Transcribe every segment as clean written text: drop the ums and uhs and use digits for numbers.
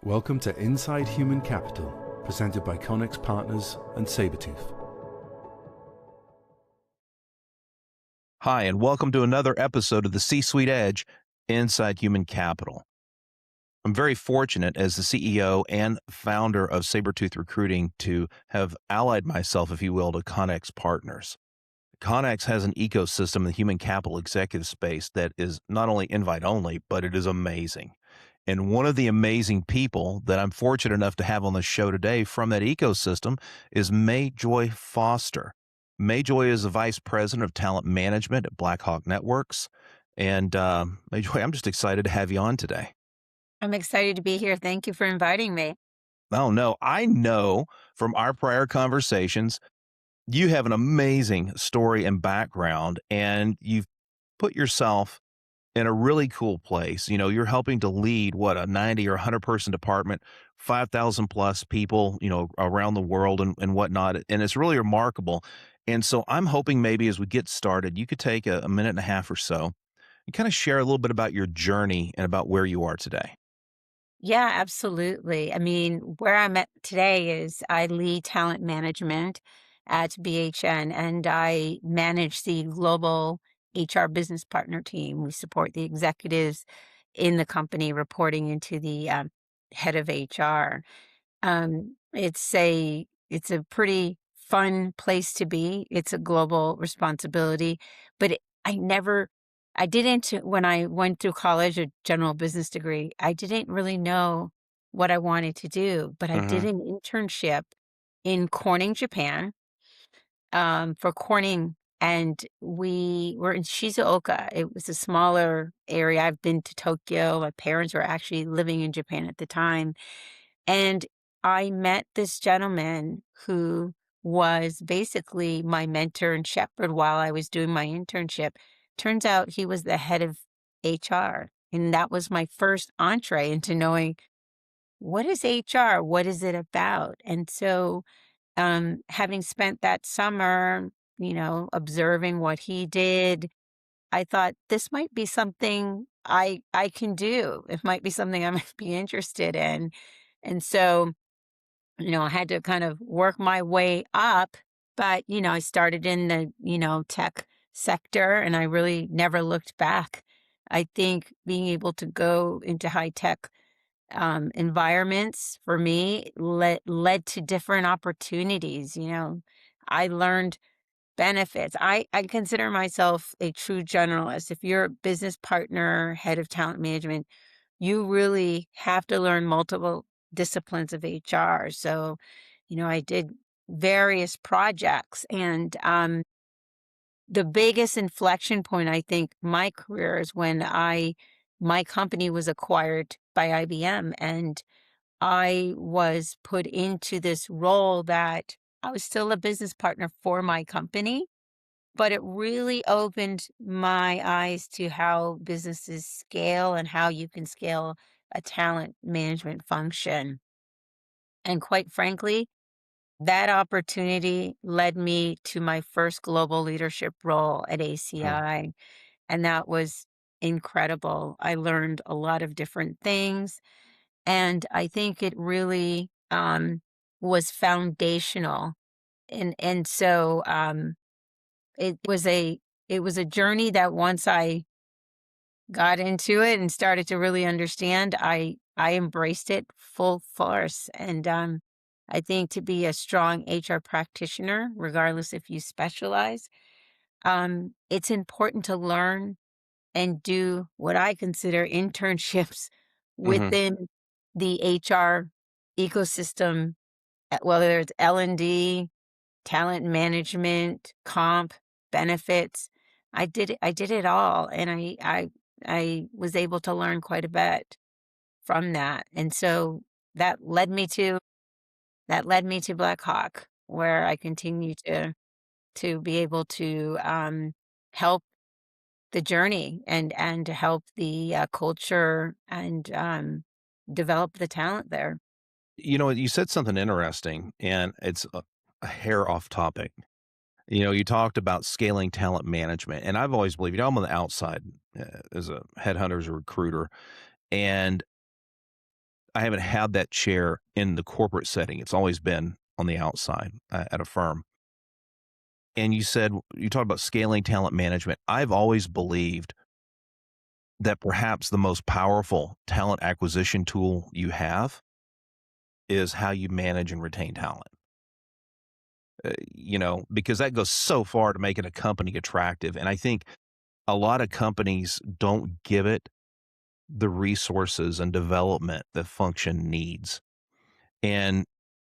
Welcome to Inside Human Capital, presented by Connex Partners and Sabertooth. Hi, and welcome to another episode of the C-Suite Edge Inside Human Capital. I'm very fortunate as the CEO and founder of Sabertooth Recruiting to have allied myself, if you will, to Connex Partners. Connex has an ecosystem in the human capital executive space that is not only invite only, but it is amazing. And one of the amazing people that I'm fortunate enough to have on the show today from that ecosystem is Mei-joy Foster. Mei-joy is the Vice President of Talent Management at Blackhawk Networks. And Mei-joy, I'm just excited to have you on today. I'm excited to be here. Thank you for inviting me. Oh, no, I know from our prior conversations, you have an amazing story and background, and you've put yourself in a really cool place. You know, you're helping to lead a 90 or 100 person department, 5,000 plus people, around the world and whatnot. And it's really remarkable. And so I'm hoping maybe as we get started, you could take a minute and a half or so and kind of share a little bit about your journey and about where you are today. Yeah, absolutely. I mean, where I'm at today is I lead talent management at BHN, and I manage the global HR business partner team. We support the executives in the company reporting into the head of HR. It's a pretty fun place to be. It's a global responsibility, but I didn't, when I went through college, a general business degree, I didn't really know what I wanted to do, but I did Hmm. an internship in Corning, Japan, for Corning, and we were in Shizuoka. It was a smaller area. I've been to Tokyo. My parents were actually living in Japan at the time. And I met this gentleman who was basically my mentor and shepherd while I was doing my internship. Turns out he was the head of HR. And that was my first entree into knowing, what is HR? What is it about? And so, having spent that summer, observing what he did, I thought this might be something I can do. It might be something I might be interested in. And so, I had to kind of work my way up, but, I started in the, tech sector, and I really never looked back. I think being able to go into high tech environments for me led to different opportunities. I learned benefits. I consider myself a true generalist. If you're a business partner, head of talent management, you really have to learn multiple disciplines of HR. So, I did various projects, and the biggest inflection point, I think, my career is when my company was acquired by IBM, and I was put into this role that I was still a business partner for my company, but it really opened my eyes to how businesses scale and how you can scale a talent management function. And quite frankly, that opportunity led me to my first global leadership role at ACI, and that was incredible. I learned a lot of different things, and I think it really was foundational. And so it was a journey that once I got into it and started to really understand, I embraced it full force. And I think to be a strong HR practitioner, regardless if you specialize, it's important to learn and do what I consider internships Hmm. within the HR ecosystem, whether it's L&D, talent management, comp, benefits. I did it all, and I was able to learn quite a bit from that. And so that led me to Blackhawk, where I continue to be able to help the journey and to help the culture and develop the talent there. You said something interesting, and it's a hair off topic. You talked about scaling talent management, and I've always believed, I'm on the outside as a headhunter, as a recruiter, and I haven't had that chair in the corporate setting. It's always been on the outside at a firm. And you talked about scaling talent management. I've always believed that perhaps the most powerful talent acquisition tool you have is how you manage and retain talent. Because that goes so far to making a company attractive. And I think a lot of companies don't give it the resources and development that function needs. And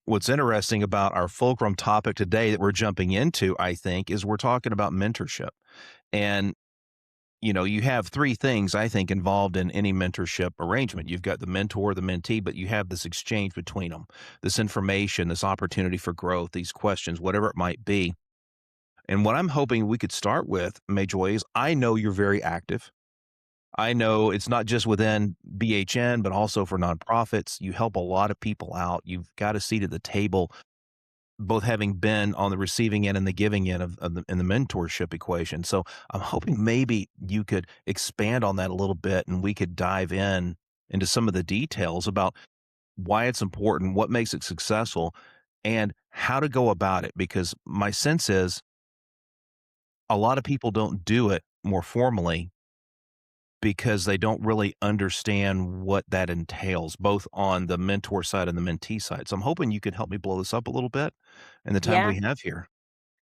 what's interesting about our fulcrum topic today that we're jumping into, I think, is we're talking about mentorship. And you have three things I think involved in any mentorship arrangement. You've got the mentor, the mentee, but you have this exchange between them, this information, this opportunity for growth, these questions, whatever it might be. And what I'm hoping we could start with, Mei-joy, is I know you're very active. I know it's not just within BHN, but also for nonprofits. You help a lot of people out. You've got a seat at the table, both having been on the receiving end and the giving end in the mentorship equation. So I'm hoping maybe you could expand on that a little bit and we could dive into some of the details about why it's important, what makes it successful, and how to go about it. Because my sense is a lot of people don't do it more formally because they don't really understand what that entails, both on the mentor side and the mentee side. So I'm hoping you could help me blow this up a little bit in the time Yeah. we have here.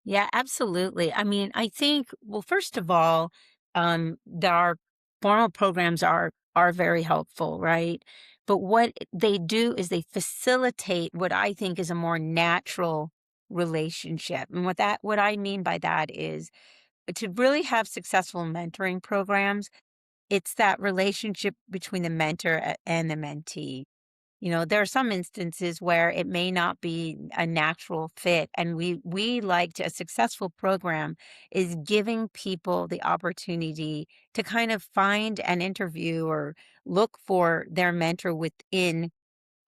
Yeah, absolutely. I mean, I think, well, first of all, our formal programs are very helpful, right? But what they do is they facilitate what I think is a more natural relationship. And what I mean by that is to really have successful mentoring programs, it's that relationship between the mentor and the mentee. There are some instances where it may not be a natural fit, and we like to a successful program is giving people the opportunity to kind of find an interview or look for their mentor within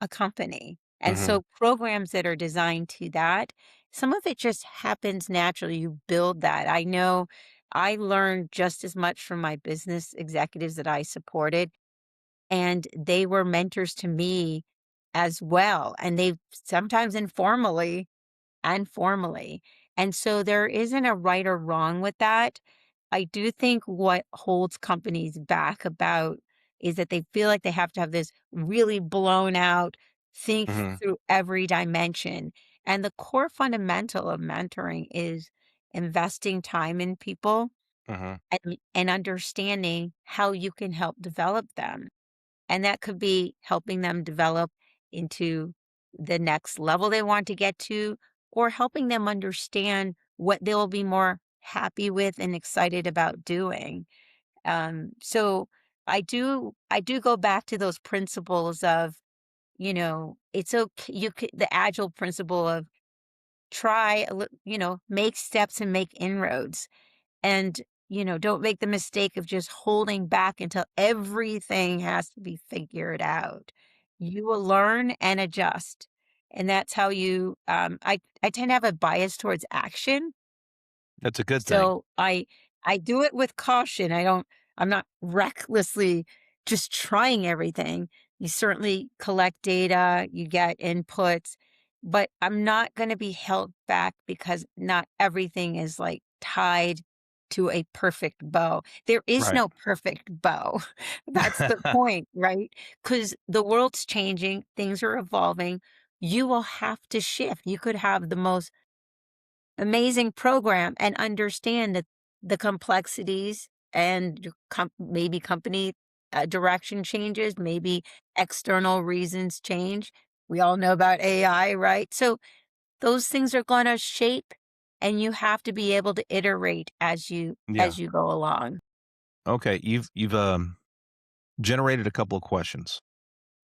a company. And Mhm. so programs that are designed to that, some of it just happens naturally. You build that. I know I learned just as much from my business executives that I supported, and they were mentors to me as well, and they sometimes informally and formally. And so there isn't a right or wrong with that. I do think what holds companies back about is that they feel like they have to have this really blown out, think Mhm. through every dimension. And the core fundamental of mentoring is investing time in people Mhm. and understanding how you can help develop them. And that could be helping them develop into the next level they want to get to, or helping them understand what they will be more happy with and excited about doing. So I do go back to those principles of, it's okay. The agile principle of make steps and make inroads. And, don't make the mistake of just holding back until everything has to be figured out. You will learn and adjust. And that's how I tend to have a bias towards action. That's a good thing. So I do it with caution. I'm not recklessly just trying everything. You certainly collect data, you get inputs, but I'm not going to be held back because not everything is like tied to a perfect bow. There is Right. no perfect bow. That's the point, right? Because the world's changing, things are evolving. You will have to shift. You could have the most amazing program and understand that the complexities and your maybe company direction changes, maybe external reasons change. We all know about AI, right? So those things are going to shape, and you have to be able to iterate Yeah. as you go along. Okay. You've generated a couple of questions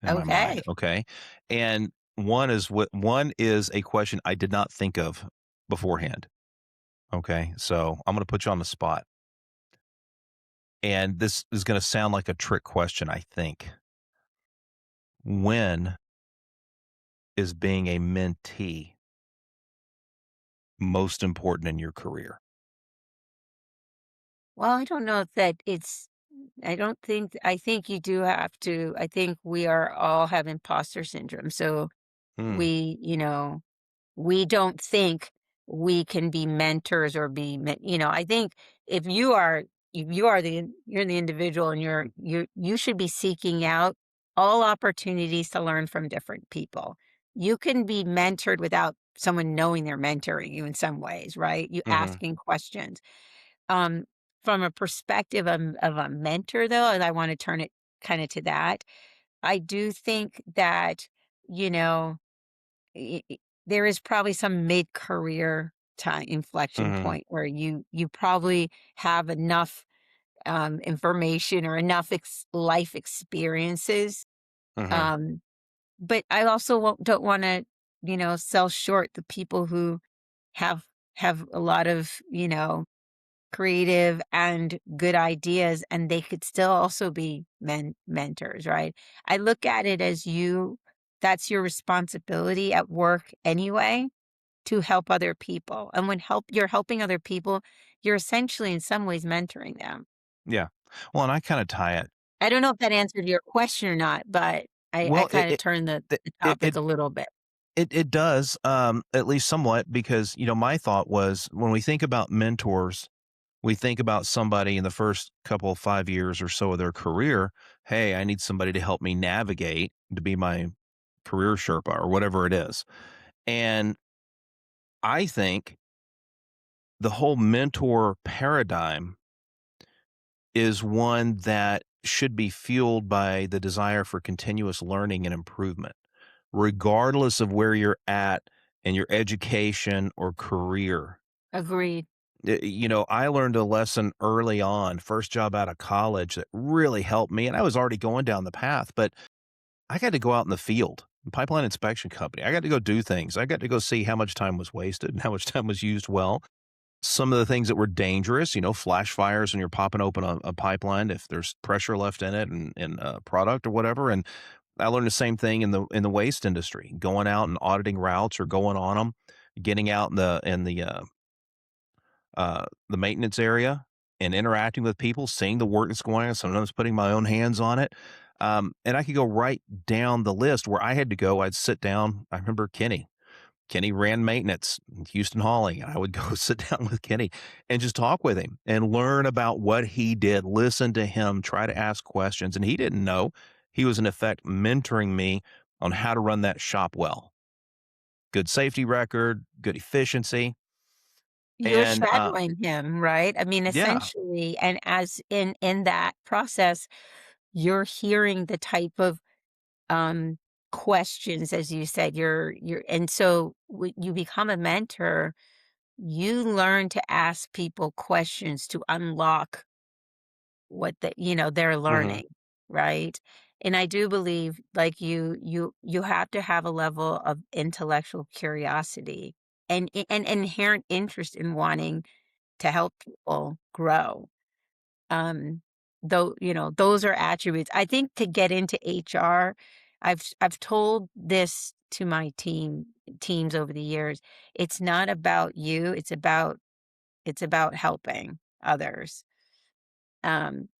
in my mind. Okay. Okay. And one is a question I did not think of beforehand. Okay. So I'm going to put you on the spot. And this is going to sound like a trick question, I think. When is being a mentee most important in your career? Well, I don't know if that it's I think you do have to, I think we are all have imposter syndrome. So Hmm. we, we don't think we can be mentors or I think if you are you're the individual and you should be seeking out all opportunities to learn from different people. You can be mentored without someone knowing they're mentoring you in some ways, right? You Hmm. asking questions. Um, from a perspective of a mentor though, and I want to turn it kind of to that, I do think that, you know, there is probably some mid-career time inflection Hmm. point where you probably have enough information or enough life experiences. Hmm. Um, but I also don't want to, sell short the people who have have a lot of, creative and good ideas, and they could still also be mentors, right? I look at it as that's your responsibility at work anyway, to help other people. And when you're helping other people, you're essentially in some ways mentoring them. Yeah. Well, and I kind of tie it. I don't know if that answered your question or not, but I Well, kind of turned the it, topic it a little bit. it does, at least somewhat, because my thought was when we think about mentors, we think about somebody in the first couple of 5 years or so of their career. Hey, I need somebody to help me navigate to be my career Sherpa or whatever it is. And I think the whole mentor paradigm is one that should be fueled by the desire for continuous learning and improvement, regardless of where you're at in your education or career. Agreed. I learned a lesson early on, first job out of college that really helped me. And I was already going down the path, but I got to go out in the field, pipeline inspection company. I got to go do things. I got to go see how much time was wasted and how much time was used well. Some of the things that were dangerous, flash fires when you're popping open a pipeline if there's pressure left in it and a product or whatever. And I learned the same thing in the waste industry, going out and auditing routes or going on them, getting out in the maintenance area and interacting with people, seeing the work that's going on, sometimes putting my own hands on it. And I could go right down the list where I had to go. I'd sit down. I remember Kenny. Kenny ran maintenance in Houston hauling, and I would go sit down with Kenny and just talk with him and learn about what he did, listen to him, try to ask questions. And he didn't know. He was, in effect, mentoring me on how to run that shop well. Good safety record, good efficiency. You're And shadowing him, right? I mean, yeah. essentially, and as in that process, you're hearing the type of um questions, as you said, and so when you become a mentor, you learn to ask people questions to unlock what they're Hmm. learning, right? And I do believe, like, you have to have a level of intellectual curiosity and an inherent interest in wanting to help people grow. um though, those are attributes I think to get into HR. I've told this to my teams over the years. It's not about you, it's about helping others.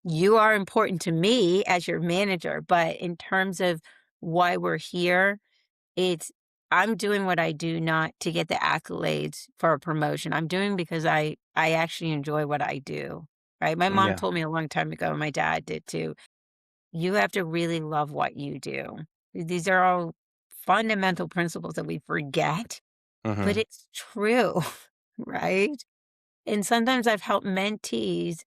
You are important to me as your manager, but in terms of why we're here, it's I'm doing what I do not to get the accolades for a promotion. I'm doing because I actually enjoy what I do, right? My mom Yeah. told me a long time ago, and my dad did too. You have to really love what you do. These are all fundamental principles that we forget, but Hmm. it's true, right? And sometimes I've helped mentees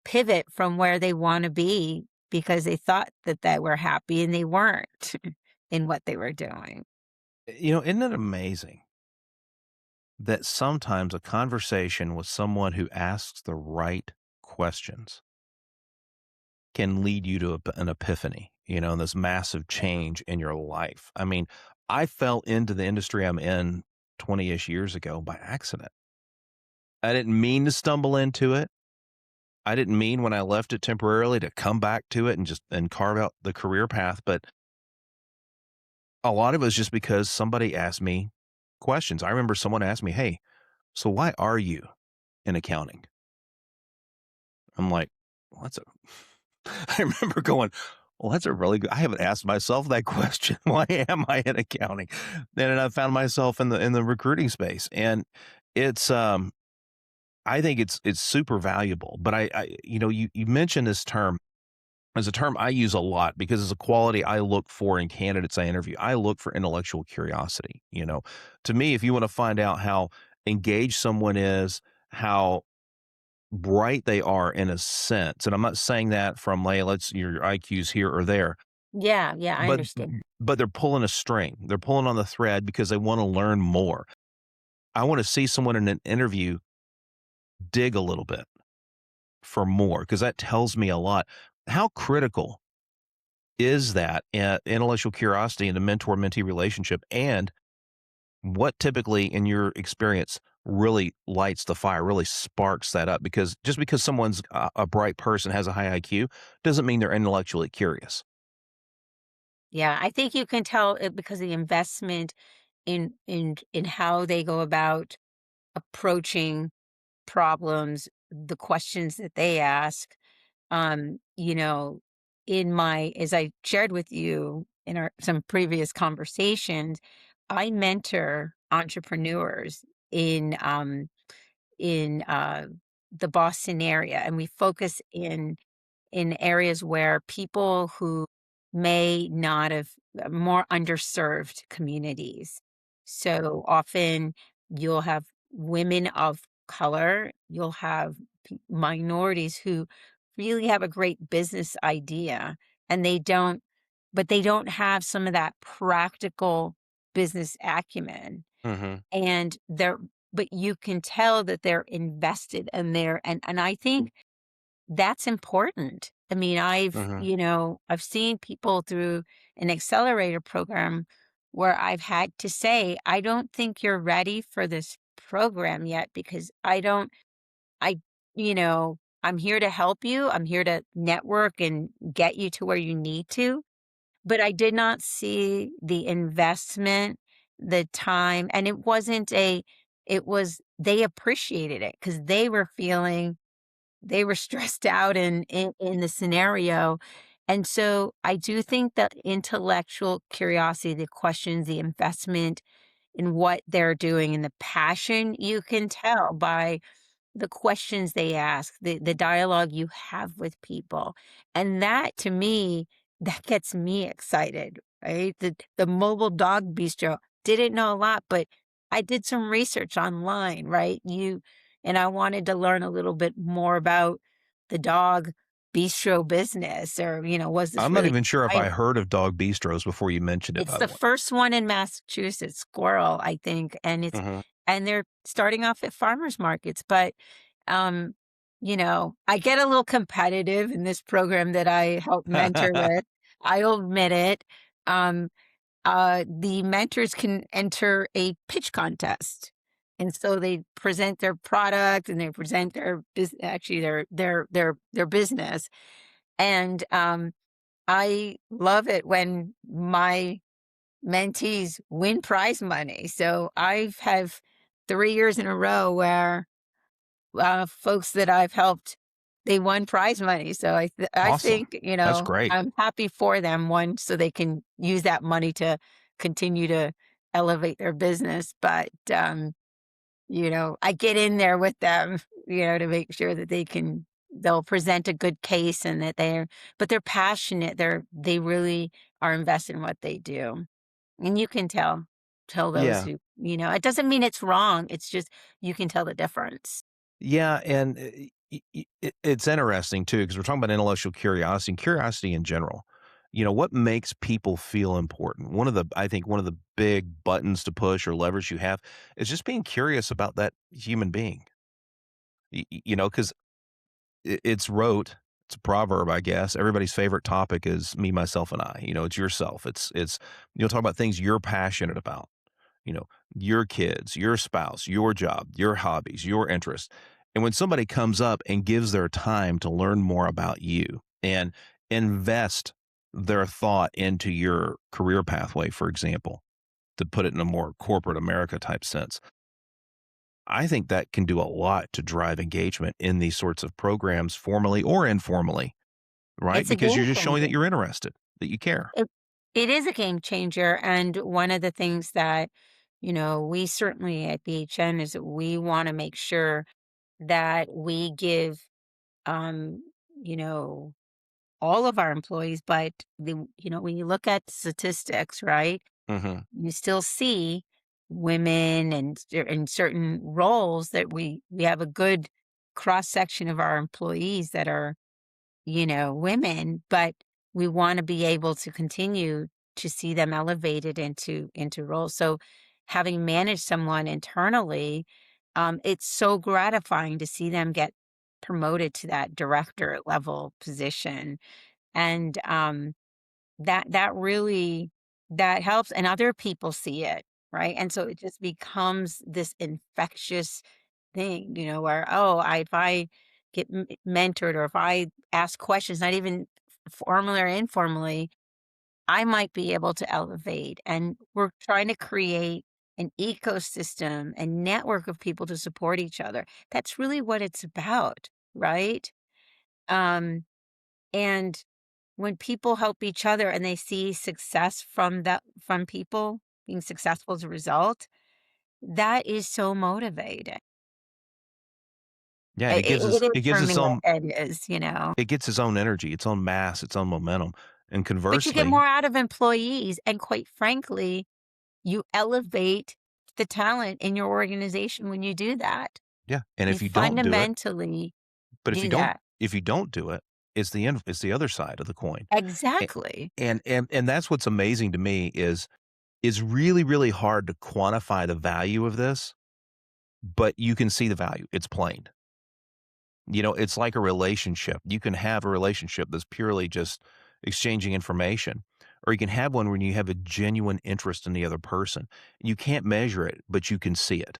pivot from where they want to be because they thought that they were happy and they weren't in what they were doing. Isn't it amazing that sometimes a conversation with someone who asks the right questions can lead you to an epiphany, and this massive change in your life? I mean, I fell into the industry I'm in 20-ish years ago by accident. I didn't mean to stumble into it. I didn't mean when I left it temporarily to come back to it and just and carve out the career path, but a lot of it was just because somebody asked me questions. I remember someone asked me, "Hey, so why are you in accounting?" I'm like, "Well, I remember going, well, that's a really good, I haven't asked myself that question. Why am I in accounting? Then I found myself in the recruiting space. And it's, I think it's super valuable. But you mentioned this term as a term I use a lot because it's a quality I look for in candidates I interview. I look for intellectual curiosity. To me, if you want to find out how engaged someone is, how bright they are in a sense, and I'm not saying that from, like, let's your IQ's here or there, Yeah, yeah, I but understand. they're pulling a string. They're pulling on the thread because they want to learn more. I want to see someone in an interview dig a little bit for more because that tells me a lot. How critical is that intellectual curiosity in the mentor-mentee relationship, and what typically, in your experience, really lights the fire, really sparks that up? Because just because someone's a bright person, has a high IQ, doesn't mean they're intellectually curious. Yeah, I think you can tell it because the investment in how they go about approaching problems, the questions that they ask. You know, in my as I shared with you in our some previous conversations, I mentor entrepreneurs in the Boston area, and we focus in areas where people who may not have more underserved communities. So often you'll have women of color, you'll have minorities who really have a great business idea and they don't have some of that practical business acumen. Hmm. And but you can tell that they're invested and and I think that's important. I mean, Hmm. I've seen people through an accelerator program where I've had to say, I don't think you're ready for this program yet because I, I'm here to help you. I'm here to network and get you to where you need to. But I did not see the investment, the time, and they appreciated it because they were stressed out in the scenario, and so I do think that intellectual curiosity, the questions, the investment in what they're doing, and the passion, you can tell by the questions they ask, the dialogue you have with people. And that to me, that gets me excited, right? The mobile dog bistro, didn't know a lot, but I did some research online, right? And I wanted to learn a little bit more about the dog bistro business or, was this I'm not really even sure if I viable? heard of dog bistros before you mentioned it, It's by the the way. first one in Massachusetts, Squirrel, I think, Hmm. and they're starting off at farmers markets, but, um, I get a little competitive in this program that I help mentor with. I'll admit it. Um, the mentors can enter a pitch contest, and so they present their product and they present their actually their business, and, I love it when my mentees win prize money. So I've have 3 years in a row where, folks that I've helped, they won prize money. So I Awesome. think, That's great. I'm happy for them, one, so they can use that money to continue to elevate their business. But, I get in there with them, to make sure that they'll present a good case and that but they're passionate. They really are invested in what they do. And you can tell those Yeah. who, it doesn't mean it's wrong. It's just you can tell the difference. Yeah, and it's interesting too because we're talking about intellectual curiosity and curiosity in general. What makes people feel important? I think one of the big buttons to push or levers you have is just being curious about that human being. Because it's rote. It's a proverb, I guess. Everybody's favorite topic is me, myself, and I. It's yourself. It's you'll talk about things you're passionate about, you know, your kids, your spouse, your job, your hobbies, your interests. And when somebody comes up and gives their time to learn more about you and invest their thought into your career pathway, for example, to put it in a more corporate America type sense, I think that can do a lot to drive engagement in these sorts of programs, formally or informally. right? It's a Because game you're just showing that changer. you're interested, that you care. It is a game changer, and one of the things that, we certainly at BHN is that we wanna make sure that we give, um, you know, all of our employees, but when you look at statistics, right, Hmm. you still see women and in certain roles that we have a good cross section of our employees that are, women, but we want to be able to continue to see them elevated into roles. So having managed someone internally, it's so gratifying to see them get promoted to that director level position. And that really that helps and other people see it, right? And so it just becomes this infectious thing, where, oh, if I get mentored or if I ask questions, not even formally or informally, I might be able to elevate. And we're trying to create an ecosystem and network of people to support each other. That's really what it's about, right? Um, and when people help each other and they see success from people being successful as a result, that is so motivating. Yeah, and It, it it is gives for its me. own It is. it gets its own energy, its own mass, its own momentum. And But you get conversely, more out of employees, and quite frankly, you elevate the talent in your organization when you do that. yeah. And You if you don't do it, fundamentally but do that. if you don't do it, it's the other side of the coin. A- Exactly. And that's what's amazing to me is really, really hard to quantify the value of this, but you can see the value. It's plain. It's like a relationship. You can have a relationship that's purely just exchanging information, or you can have one when you have a genuine interest in the other person. You can't measure it, but you can see it,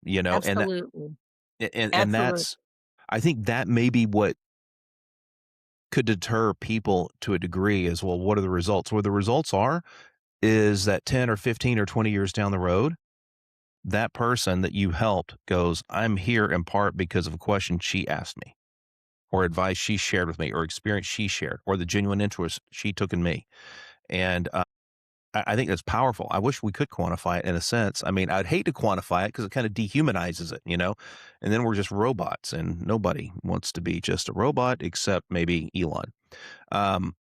and Absolutely. and Absolutely. that's I think that may be what could deter people to a degree as well. What are the results? Where the results are is that 10 or 15 or 20 years down the road, that person that you helped goes, I'm here in part because of a question she asked me, or advice she shared with me, or experience she shared, or the genuine interest she took in me. And I think that's powerful. I wish we could quantify it in a sense. I mean, I'd hate to quantify it because it kind of dehumanizes it, and then we're just robots, and nobody wants to be just a robot except maybe Elon. Um,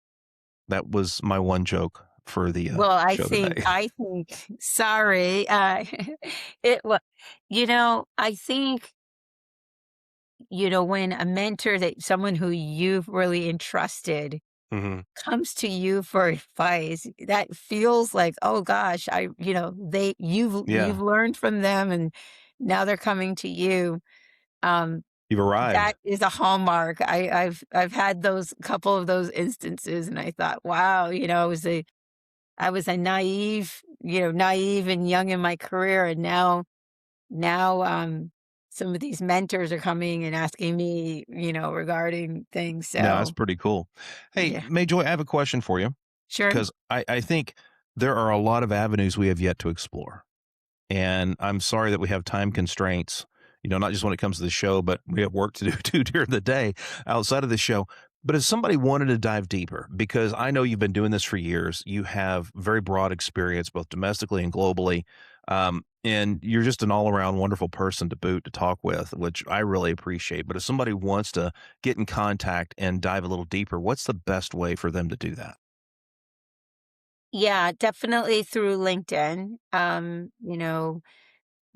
that was my one joke for the Well, show today. I think, sorry, it wa I think, when a mentor that someone who you've really entrusted Hmm. comes to you for advice, that feels like, oh gosh, you've Yeah, learned from them and now they're coming to you. Um, you've that arrived. is a hallmark. I've had those couple of those instances and I thought, wow, I was a naive and young in my career, and now some of these mentors are coming and asking me, regarding things. No, that's So pretty cool. Hey, yeah, Mayjoy, I have a question for you sure. because I think there are a lot of avenues we have yet to explore. And I'm sorry that we have time constraints, not just when it comes to the show, but we have work to do too during the day outside of the show. But if somebody wanted to dive deeper, because I know you've been doing this for years, you have very broad experience, both domestically and globally. And you're just an all around wonderful person to boot to talk with, which I really appreciate. But if somebody wants to get in contact and dive a little deeper, what's the best way for them to do that? Yeah, definitely through LinkedIn.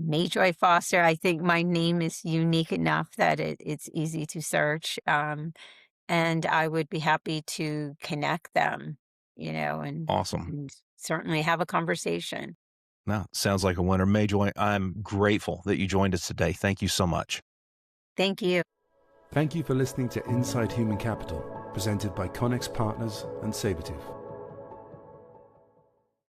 Mei-joy Foster. I think my name is unique enough that it's easy to search. And I would be happy to connect them, and Awesome. certainly have a conversation. No, sounds like a winner. Mayjoy, I'm grateful that you joined us today. Thank you so much. Thank you. Thank you for listening to Inside Human Capital, presented by Connex Partners and Sabertooth.